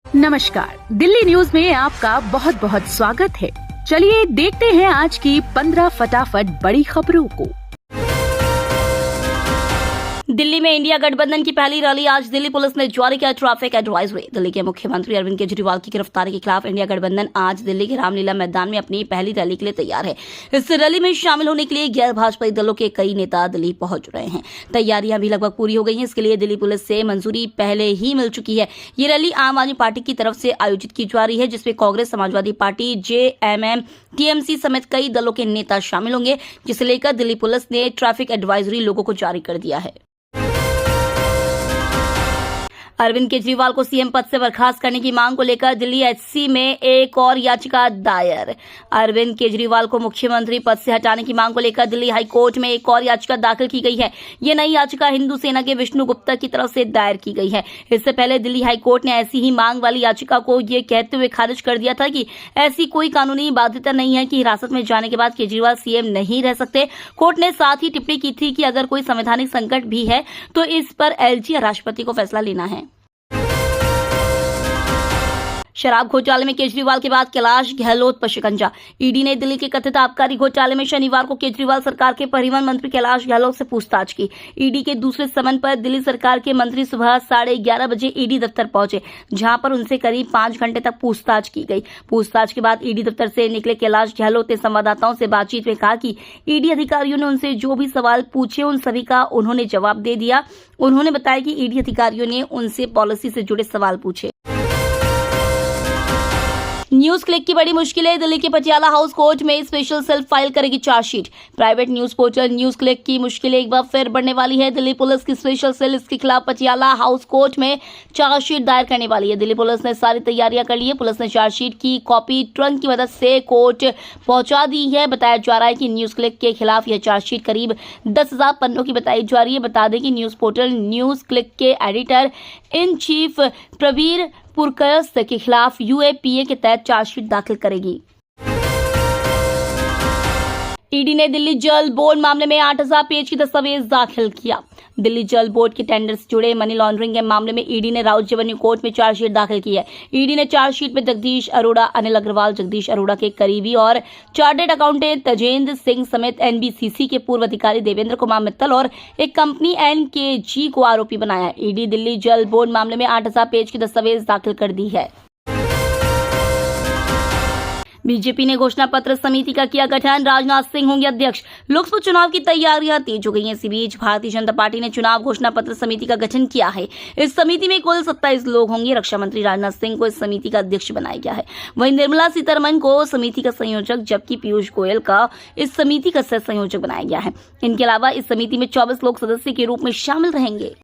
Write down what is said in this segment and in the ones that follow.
नमस्कार, दिल्ली न्यूज में आपका बहुत बहुत स्वागत है। चलिए देखते हैं आज की 15 फटाफट बड़ी खबरों को। दिल्ली में इंडिया गठबंधन की पहली रैली। आज दिल्ली पुलिस ने जारी किया ट्रैफिक एडवाइजरी। दिल्ली के मुख्यमंत्री अरविंद केजरीवाल की गिरफ्तारी के खिलाफ इंडिया गठबंधन आज दिल्ली के रामलीला मैदान में अपनी पहली रैली के लिए तैयार है। इस रैली में शामिल होने के लिए गैर भाजपाई दलों के कई नेता दिल्ली पहुंच रहे हैं। तैयारियां भी लगभग पूरी हो गई हैं। इसके लिए दिल्ली पुलिस से मंजूरी पहले ही मिल चुकी है। ये रैली आम आदमी पार्टी की तरफ से आयोजित की जा रही है, जिसमें Congress, Samajwadi party, JMM, TMC समेत कई दलों के नेता शामिल होंगे, जिसे लेकर दिल्ली पुलिस ने ट्रैफिक एडवाइजरी लोगों को जारी कर दिया है। अरविंद केजरीवाल को सीएम पद से बर्खास्त करने की मांग को लेकर दिल्ली एचसी में एक और याचिका दायर। अरविंद केजरीवाल को मुख्यमंत्री पद से हटाने की मांग को लेकर दिल्ली हाईकोर्ट में एक और याचिका दाखिल की गई है। ये नई याचिका हिंदू सेना के विष्णु गुप्ता की तरफ से दायर की गई है। इससे पहले दिल्ली हाईकोर्ट ने ऐसी ही मांग वाली याचिका को ये कहते हुए खारिज कर दिया था कि ऐसी कोई कानूनी बाध्यता नहीं है कि हिरासत में जाने के बाद केजरीवाल सीएम नहीं रह सकते। कोर्ट ने साथ ही टिप्पणी की थी कि अगर कोई संवैधानिक संकट भी है तो इस पर एलजी या राष्ट्रपति को फैसला लेना है। शराब घोटाले में केजरीवाल के बाद कैलाश गहलोत पर शिकंजा। ईडी ने दिल्ली के कथित आबकारी घोटाले में शनिवार को केजरीवाल सरकार के परिवहन मंत्री कैलाश गहलोत से पूछताछ की। ईडी के दूसरे समन पर दिल्ली सरकार के मंत्री सुबह 11:30 बजे ईडी दफ्तर पहुंचे, जहां पर उनसे करीब 5 घंटे तक पूछताछ की गई। पूछताछ के बाद ईडी दफ्तर से निकले कैलाश गहलोत ने संवाददाताओं से बातचीत में कहा कि ईडी अधिकारियों ने उनसे जो भी सवाल पूछे उन सभी का उन्होंने जवाब दे दिया। उन्होंने बताया कि ईडी अधिकारियों ने उनसे पॉलिसी से जुड़े सवाल पूछे। न्यूज क्लिक की बड़ी मुश्किलें। दिल्ली के पटियाला हाउस कोर्ट में स्पेशल सेल फाइल करेगी chargesheet. Private news portal news click की मुश्किलें एक बार फिर बढ़ने वाली है। दिल्ली पुलिस की स्पेशल सेल इसके खिलाफ पटियाला हाउस कोर्ट में चार्जशीट दायर करने वाली है। दिल्ली पुलिस ने सारी तैयारियां कर ली है। पुलिस ने चार्जशीट की कॉपी ट्रंक की मदद से कोर्ट पहुंचा दी है। बताया जा रहा है कि न्यूज क्लिक के खिलाफ यह चार्जशीट करीब 10,000 पन्नों की बताई जा रही है। बता दें कि न्यूज पोर्टल न्यूज क्लिक के एडिटर इन चीफ प्रवीर पुरकयस्थ के खिलाफ यूएपीए के तहत चार्जशीट दाखिल करेगी। ईडी ने दिल्ली जल बोर्ड मामले में 8,000 पेज की दस्तावेज दाखिल किया। दिल्ली जल बोर्ड के टेंडर से जुड़े मनी लॉन्ड्रिंग के मामले में ईडी ने राउत रेवेन्यू कोर्ट में चार्जशीट दाखिल की है। ईडी ने चार्जशीट में जगदीश अरोड़ा, अनिल अग्रवाल, जगदीश अरोड़ा के करीबी और चार्टर्ड अकाउंटेंट तजेंद्र सिंह समेत एनबीसीसी के पूर्व अधिकारी देवेंद्र कुमार मित्तल और एक कंपनी एनकेजी को आरोपी बनाया। ईडी दिल्ली जल बोर्ड मामले में 8,000 पेज की दस्तावेज दाखिल कर दी है। बीजेपी ने घोषणा पत्र समिति का किया गठन। राजनाथ सिंह होंगे अध्यक्ष। लोकसभा चुनाव की तैयारियां तेज हो गई हैं। इसी बीच भारतीय जनता पार्टी ने चुनाव घोषणा पत्र समिति का गठन किया है। इस समिति में कुल 27 लोग होंगे। रक्षा मंत्री राजनाथ सिंह को इस समिति का अध्यक्ष बनाया गया है। वहीं निर्मला सीतारमण को समिति का संयोजक, जबकि पीयूष गोयल का इस समिति का सह संयोजक बनाया गया है। इनके अलावा इस समिति में 24 लोग सदस्य के रूप में शामिल रहेंगे।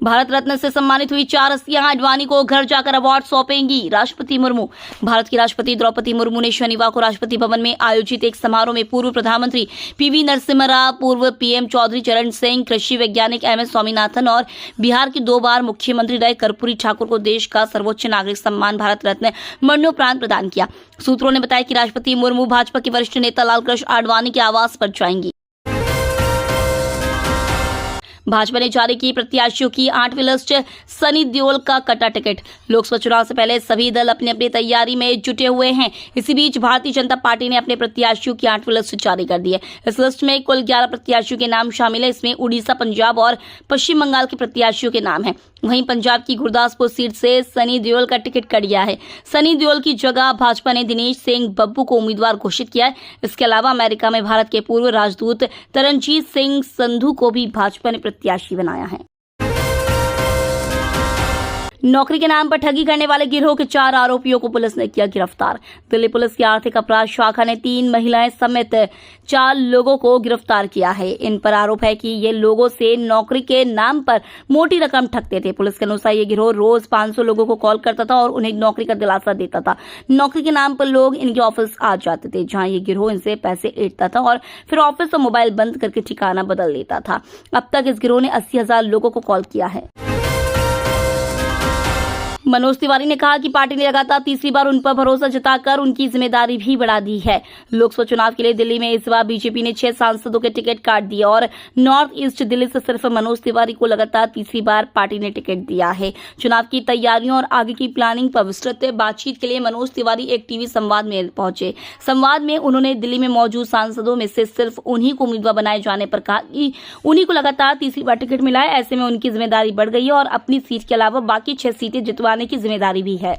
भारत रत्न से सम्मानित हुई 4 हस्तियां आडवाणी को घर जाकर अवार्ड सौंपेंगी। राष्ट्रपति मुर्मू। भारत की राष्ट्रपति द्रौपदी मुर्मू ने शनिवार को राष्ट्रपति भवन में आयोजित एक समारोह में पूर्व प्रधानमंत्री पीवी नरसिम्हा राव, पूर्व पीएम चौधरी चरण सिंह, कृषि वैज्ञानिक एमएस स्वामीनाथन और बिहार के 2 बार मुख्यमंत्री रहे कर्पूरी ठाकुर को देश का सर्वोच्च नागरिक सम्मान भारत रत्न मरणोपरांत प्रदान किया। सूत्रों ने बताया कि राष्ट्रपति मुर्मू भाजपा के वरिष्ठ नेता लालकृष्ण आडवाणी के आवास पर जाएंगी। भाजपा ने जारी की प्रत्याशियों की 8वीं लिस्ट। सनी देओल का कटा टिकट। लोकसभा चुनाव से पहले सभी दल अपनी अपनी तैयारी में जुटे हुए हैं। इसी बीच भारतीय जनता पार्टी ने अपने प्रत्याशियों की 8वीं लिस्ट जारी कर दी है। इस लिस्ट में कुल 11 प्रत्याशियों के नाम शामिल है। इसमें उड़ीसा, पंजाब और पश्चिम बंगाल के प्रत्याशियों के नाम है। वहीं पंजाब की गुरदासपुर सीट से सनी देओल का टिकट कट गया है। सनी देओल की जगह भाजपा ने दिनेश सिंह बब्बू को उम्मीदवार घोषित किया है। इसके अलावा अमेरिका में भारत के पूर्व राजदूत तरनजीत सिंह संधू को भी भाजपा ने प्रत्याशी बनाया है। नौकरी के नाम पर ठगी करने वाले गिरोह के 4 आरोपियों को पुलिस ने किया गिरफ्तार। दिल्ली पुलिस की आर्थिक अपराध शाखा ने 3 महिलाएं समेत 4 लोगों को गिरफ्तार किया है। इन पर आरोप है कि ये लोगों से नौकरी के नाम पर मोटी रकम ठगते थे। पुलिस के अनुसार ये गिरोह रोज 500 लोगों को कॉल करता था और उन्हें नौकरी का दिलासा देता था। नौकरी के नाम पर लोग इनके ऑफिस आ जाते थे, जहां ये गिरोह इनसे पैसे ऐंठता था और फिर ऑफिस और मोबाइल बंद करके ठिकाना बदल लेता था। अब तक इस गिरोह ने 80,000 लोगों को कॉल किया है। मनोज तिवारी ने कहा कि पार्टी ने लगातार तीसरी बार उन पर भरोसा जताकर उनकी जिम्मेदारी भी बढ़ा दी है। लोकसभा चुनाव के लिए दिल्ली में इस बार बीजेपी ने 6 सांसदों के टिकट काट दिए और नॉर्थ ईस्ट दिल्ली से सिर्फ मनोज तिवारी को लगातार तीसरी बार पार्टी ने टिकट दिया है। चुनाव की तैयारियों और आगे की प्लानिंग पर विस्तृत बातचीत के लिए मनोज तिवारी एक टीवी संवाद में पहुंचे। संवाद में उन्होंने दिल्ली में मौजूद सांसदों में से सिर्फ उन्हीं को उम्मीदवार बनाए जाने पर कहा कि उन्हीं को लगातार तीसरी बार टिकट मिला है। ऐसे में उनकी जिम्मेदारी बढ़ गई है और अपनी सीट के अलावा बाकी 6 सीटें जितवाने की जिम्मेदारी भी है।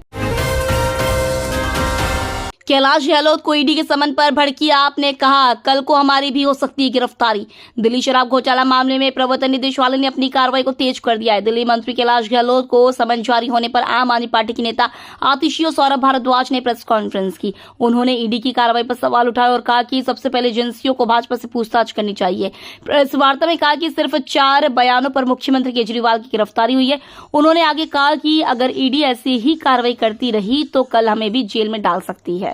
कैलाश गहलोत को ईडी के समन पर भड़की आपने कहा कल को हमारी भी हो सकती है गिरफ्तारी। दिल्ली शराब घोटाला मामले में प्रवर्तन निदेशालय ने अपनी कार्रवाई को तेज कर दिया है। दिल्ली मंत्री कैलाश गहलोत को समन जारी होने पर आम आदमी पार्टी के नेता आतिशी और सौरभ भारद्वाज ने प्रेस कॉन्फ्रेंस की। उन्होंने ईडी की कार्रवाई पर सवाल उठाए और कहा कि सबसे पहले एजेंसियों को भाजपा से पूछताछ करनी चाहिए। प्रेस वार्ता में कहा कि सिर्फ 4 बयानों पर मुख्यमंत्री केजरीवाल की गिरफ्तारी हुई है। उन्होंने आगे कहा कि अगर ईडी ऐसी ही कार्रवाई करती रही तो कल हमें भी जेल में डाल सकती है।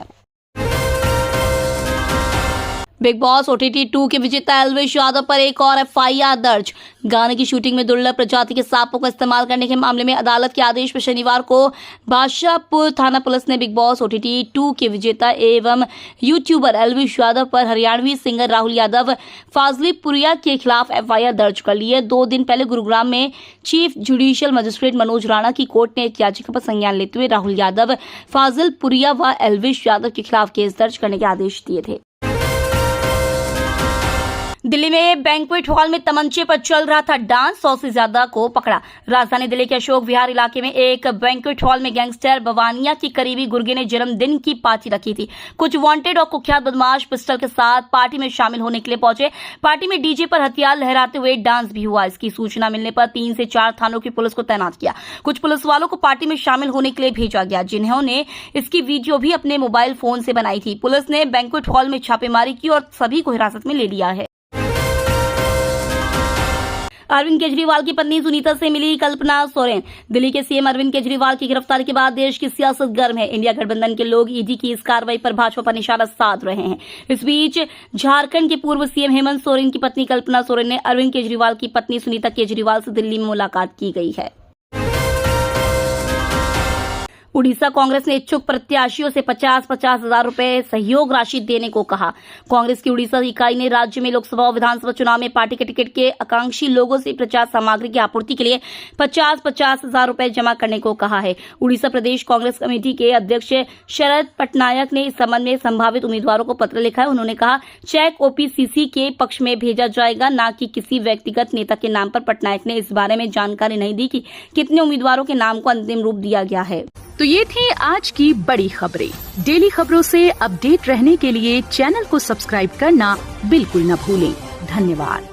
बिग बॉस OTT 2 के विजेता एल्विश यादव पर एक और FIR दर्ज। गाने की शूटिंग में दुर्लभ प्रजाति के सांपों का इस्तेमाल करने के मामले में अदालत के आदेश पर शनिवार को बादशाहपुर थाना पुलिस ने बिग बॉस OTT 2 के विजेता एवं यूट्यूबर एल्विश यादव पर हरियाणवी सिंगर राहुल यादव फाजिलपुरिया के खिलाफ FIR दर्ज कर ली है। 2 दिन पहले गुरुग्राम में chief judicial magistrate Manoj Rana की कोर्ट ने एक याचिका पर संज्ञान लेते हुए राहुल यादव, फाजिलपुरिया व एल्विश यादव के खिलाफ केस दर्ज करने के आदेश दिए थे। दिल्ली में बैंक्वेट हॉल में तमंचे पर चल रहा था डांस, 100 से ज्यादा को पकड़ा। राजधानी दिल्ली के अशोक विहार इलाके में एक बैंक्वेट हॉल में गैंगस्टर बवानिया की करीबी गुर्गे ने जन्मदिन की पार्टी रखी थी। कुछ वांटेड और कुख्यात बदमाश पिस्टल के साथ पार्टी में शामिल होने के लिए पहुंचे। पार्टी में डीजे पर हथियार लहराते हुए डांस भी हुआ। इसकी सूचना मिलने पर 3 से 4 थानों की पुलिस को तैनात किया। कुछ पुलिस वालों को पार्टी में शामिल होने के लिए भेजा गया, जिन्होंने इसकी वीडियो भी अपने मोबाइल फोन से बनाई थी। पुलिस ने बैंक्वेट हॉल में छापेमारी की और सभी को हिरासत में ले लिया है। अरविंद केजरीवाल की पत्नी सुनीता से मिली कल्पना सोरेन। दिल्ली के सीएम अरविंद केजरीवाल की गिरफ्तारी के बाद देश की सियासत गर्म है। इंडिया गठबंधन के लोग ईडी की इस कार्रवाई पर भाजपा पर निशाना साध रहे हैं। इस बीच झारखंड के पूर्व सीएम हेमंत सोरेन की पत्नी कल्पना सोरेन ने अरविंद केजरीवाल की पत्नी सुनीता केजरीवाल से दिल्ली में मुलाकात की गई है। उड़ीसा कांग्रेस ने इच्छुक प्रत्याशियों से 50-50 हजार रुपए सहयोग राशि देने को कहा। कांग्रेस की उड़ीसा इकाई ने राज्य में लोकसभा और विधानसभा चुनाव में पार्टी के टिकट के आकांक्षी लोगों से प्रचार सामग्री की आपूर्ति के लिए 50-50 हजार रुपए जमा करने को कहा है। उड़ीसा प्रदेश कांग्रेस कमेटी के अध्यक्ष शरद पटनायक ने इस संबंध में संभावित उम्मीदवारों को पत्र लिखा है। उन्होंने कहा चेक OPCC के पक्ष में भेजा जाएगा, न कि किसी व्यक्तिगत नेता के नाम पर। पटनायक ने इस बारे में जानकारी नहीं दी कि कितने उम्मीदवारों के नाम को अंतिम रूप दिया गया है। तो ये थी आज की बड़ी खबरें। डेली खबरों से अपडेट रहने के लिए चैनल को सब्सक्राइब करना बिल्कुल न भूलें। धन्यवाद।